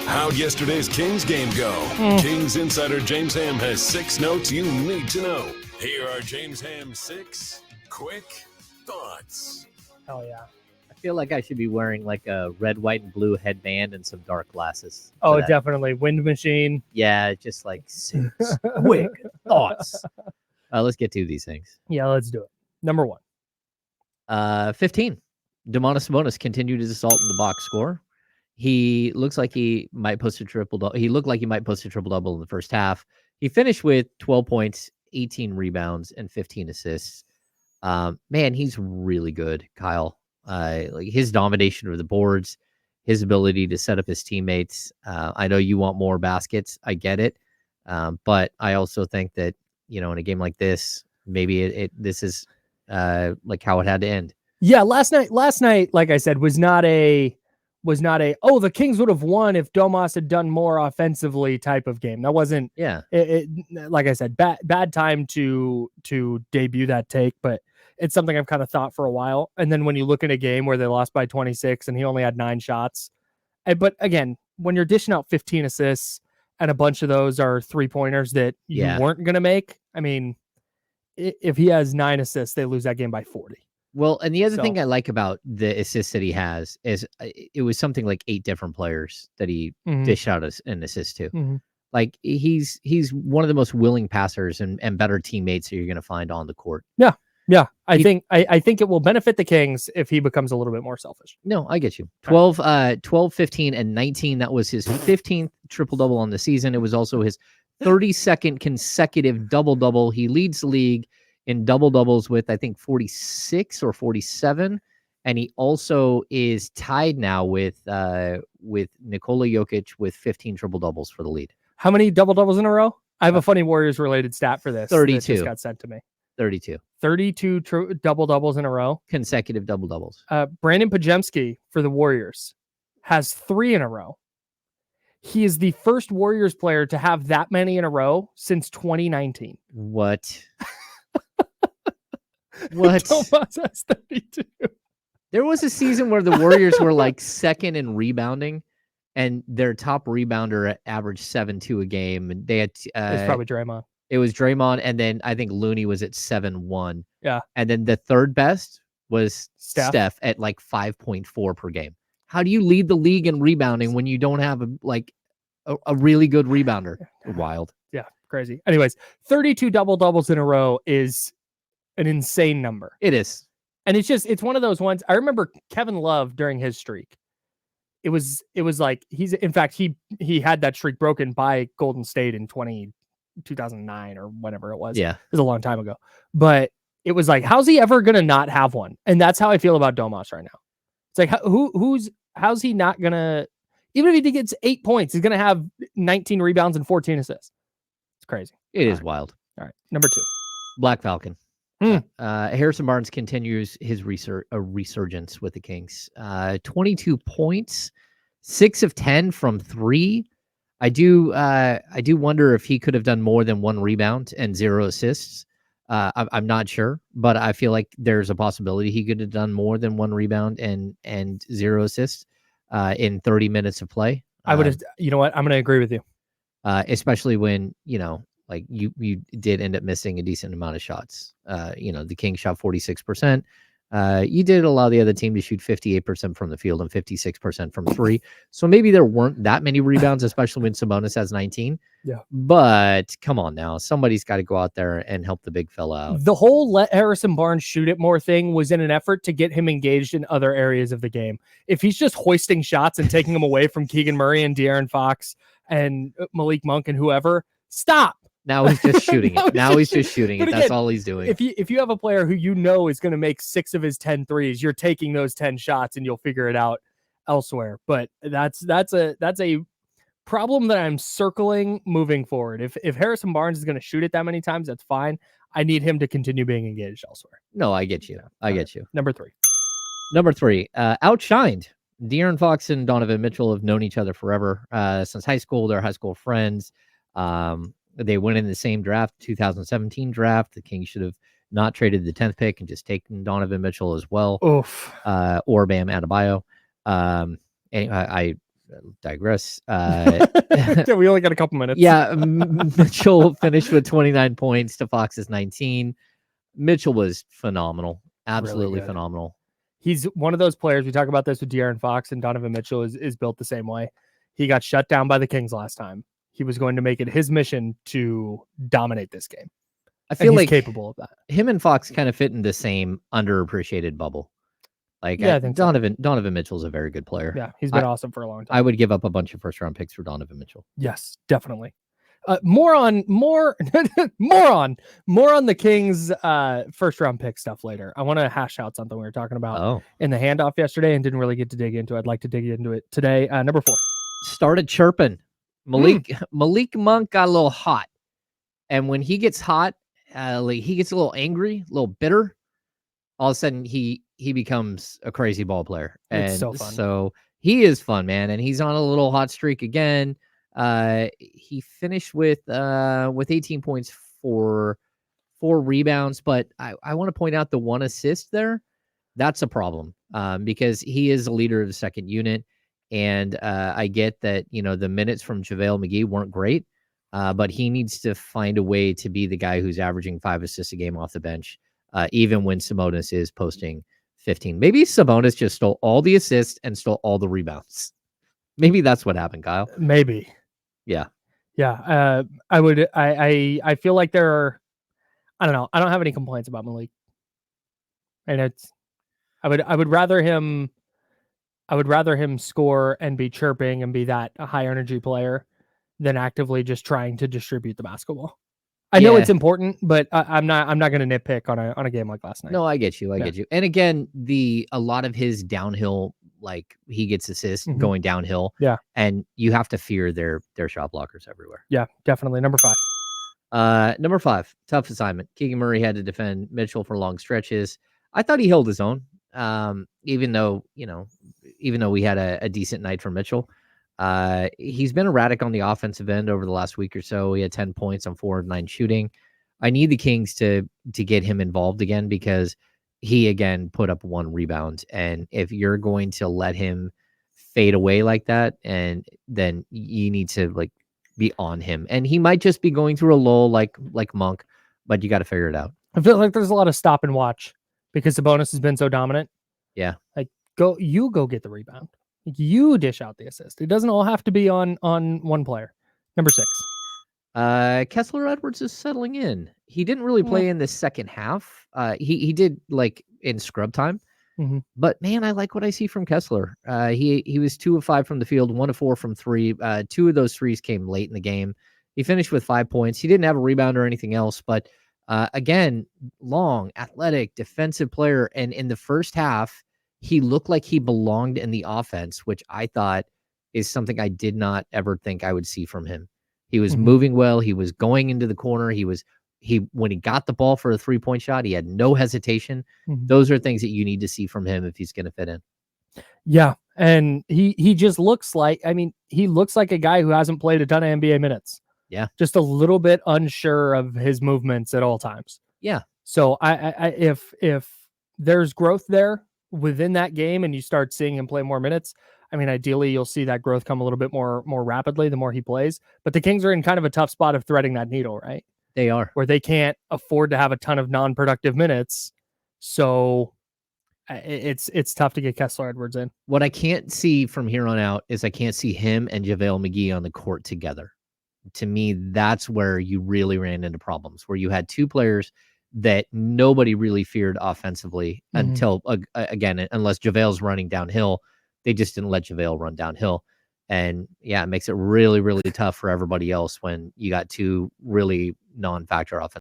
How'd yesterday's Kings game go? Kings insider James Ham has 6 notes you need to know. Here are James Ham's 6 quick thoughts. Hell yeah. I feel like I should be wearing like a red, white, and blue headband and some dark glasses. Oh, definitely. Wind machine. Yeah, just like 6 quick thoughts. Let's get to these things. Yeah, let's do it. Number 1. 15. Domantas Sabonis continued his assault in the box score. He looks like he might post a triple-double. He looked like he might post a triple-double in the first half. He finished with 12 points, 18 rebounds, and 15 assists. Man, he's really good, Kyle. Like his domination of the boards, his ability to set up his teammates. I know you want more baskets. I get it. But I also think that, in a game like this, maybe this is like how it had to end. Yeah, last night, like I said, was not a the Kings would have won if Domas had done more offensively type of game. That wasn't. Yeah. Like I said, bad time to debut that take, but it's something I've kind of thought for a while. And then when you look at a game where they lost by 26 and he only had 9 shots, but again, when you're dishing out 15 assists and a bunch of those are 3-pointers that you weren't going to make, I mean, if he has 9 assists, they lose that game by 40. Well, and the other thing I like about the assists that he has is it was something like 8 different players that he dished out an assist to. Mm-hmm. Like he's one of the most willing passers and better teammates that you're going to find on the court. Yeah. Yeah. I think it will benefit the Kings if he becomes a little bit more selfish. No, I get you. 12, 15, and 19. That was his 15th triple-double on the season. It was also his 32nd consecutive double-double. He leads the league in double-doubles with, I think, 46 or 47. And he also is tied now with Nikola Jokic with 15 triple-doubles for the lead. How many double-doubles in a row? I have a funny Warriors-related stat for this. 32. That just got sent to me. 32. 32 double-doubles in a row. Consecutive double-doubles. Brandon Pajemski for the Warriors has 3 in a row. He is the first Warriors player to have that many in a row since 2019. What? What? Domas has 32. There was a season where the Warriors were like second in rebounding, and their top rebounder averaged 7-2 a game. And they had It's probably Draymond. It was Draymond, and then I think Looney was at 7-1. Yeah. And then the third best was Steph at like 5.4 per game. How do you lead the league in rebounding when you don't have a really good rebounder? Wild. Yeah, crazy. Anyways, 32 double-doubles in a row is an insane number. It is. And it's one of those ones. I remember Kevin Love during his streak. It was like he had that streak broken by Golden State in 2009 or whenever it was. Yeah. It was a long time ago. But it was like, how's he ever going to not have one? And that's how I feel about Domas right now. It's like, how's he not going to, even if he gets 8 points, he's going to have 19 rebounds and 14 assists. It's crazy. It is wild. All right. Number 2. Black Falcon. Harrison Barnes continues his resurgence with the Kings. 22 points, 6 of 10 from 3. I do wonder if he could have done more than 1 rebound and 0 assists. I'm not sure, but I feel like there's a possibility he could have done more than 1 rebound and 0 assists in 30 minutes of play. I would have. You know what? I'm going to agree with you. Especially when like you did end up missing a decent amount of shots. The Kings shot 46%. You did allow the other team to shoot 58% from the field and 56% from 3. So maybe there weren't that many rebounds, especially when Sabonis has 19. Yeah. But come on now. Somebody's got to go out there and help the big fella out. The whole let Harrison Barnes shoot it more thing was in an effort to get him engaged in other areas of the game. If he's just hoisting shots and taking them away from Keegan Murray and De'Aaron Fox and Malik Monk and whoever, stop. Now he's just shooting it. Now he's just shooting it. Again, that's all he's doing. If you have a player who is going to make 6 of his 10 threes, you're taking those 10 shots and you'll figure it out elsewhere. But that's a problem that I'm circling moving forward. If Harrison Barnes is going to shoot it that many times, that's fine. I need him to continue being engaged elsewhere. No, I get you. I get you. Number 3. Outshined. De'Aaron Fox and Donovan Mitchell have known each other forever, since high school. They're high school friends. They went in the same draft, 2017 draft. The Kings should have not traded the 10th pick and just taken Donovan Mitchell as well. Oof. Or Bam Adebayo. Anyway, I digress. We only got a couple minutes. Yeah, Mitchell finished with 29 points to Fox's 19. Mitchell was phenomenal, absolutely good. phenomenal. He's one of those players. We talk about this with De'Aaron Fox, and Donovan Mitchell is built the same way. He got shut down by the Kings last time. He was going to make it his mission to dominate this game. I feel he's like capable of that. Him and Fox kind of fit in the same underappreciated bubble. Like, yeah, I think Donovan Mitchell's a very good player. Yeah, he's been awesome for a long time. I would give up a bunch of first round picks for Donovan Mitchell. Yes, definitely. More on the Kings first round pick stuff later. I want to hash out something we were talking about in the handoff yesterday and didn't really get to dig into. I'd like to dig into it today. Number 4. Started chirping. Malik Monk got a little hot. And when he gets hot, he gets a little angry, a little bitter. All of a sudden he becomes a crazy ball player. And it's so fun. So he is fun, man. And he's on a little hot streak again. He finished with 18 points for 4 rebounds, but I want to point out the 1 assist there. That's a problem because he is a leader of the second unit. And I get that, the minutes from JaVale McGee weren't great, but he needs to find a way to be the guy who's averaging 5 assists a game off the bench, even when Sabonis is posting 15. Maybe Sabonis just stole all the assists and stole all the rebounds. Maybe that's what happened, Kyle. Maybe. Yeah. Yeah. I feel like there are, I don't know. I don't have any complaints about Malik. And I would rather him score and be chirping and be that a high energy player than actively just trying to distribute the basketball. I know it's important, but I'm not going to nitpick on a game like last night. No, I get you. I get you. And again, a lot of his downhill, like he gets assists going downhill. Yeah. And you have to fear their shot blockers everywhere. Yeah, definitely. Number 5. Number 5, tough assignment. Keegan Murray had to defend Mitchell for long stretches. I thought he held his own. Even though we had a decent night for Mitchell. He's been erratic on the offensive end over the last week or so. He had 10 points on 4 of 9 shooting. I need the Kings to get him involved again because he again put up 1 rebound. And if you're going to let him fade away like that, and then you need to be on him. And he might just be going through a lull like Monk, but you got to figure it out. I feel like there's a lot of stop and watch because Sabonis has been so dominant. Yeah. Go get the rebound. You dish out the assist. It doesn't all have to be on one player. Number 6. Kessler Edwards is settling in. He didn't really play in the second half. He did in scrub time. But man, I like what I see from Kessler. He was 2 of 5 from the field, 1 of 4 from 3. 2 of those threes came late in the game. He finished with 5 points. He didn't have a rebound or anything else, but again, long, athletic, defensive player. And in the first half, he looked like he belonged in the offense, which I thought is something I did not ever think I would see from him. He was moving well. He was going into the corner. When he got the ball for a 3-point shot, he had no hesitation. Those are things that you need to see from him if he's going to fit in. Yeah. And he just looks like, he looks like a guy who hasn't played a ton of NBA minutes. Yeah. Just a little bit unsure of his movements at all times. Yeah. So if there's growth there within that game and you start seeing him play more minutes, ideally you'll see that growth come a little bit more rapidly the more he plays. But the Kings are in kind of a tough spot of threading that needle, right? They are. Where they can't afford to have a ton of non-productive minutes. So it's tough to get Kessler Edwards in. What I can't see from here on out is I can't see him and JaVale McGee on the court together. To me, that's where you really ran into problems, where you had 2 players that nobody really feared offensively until, again, unless JaVale's running downhill. They just didn't let JaVale run downhill. And yeah, it makes it really, really tough for everybody else when you got 2 really non-factor offense.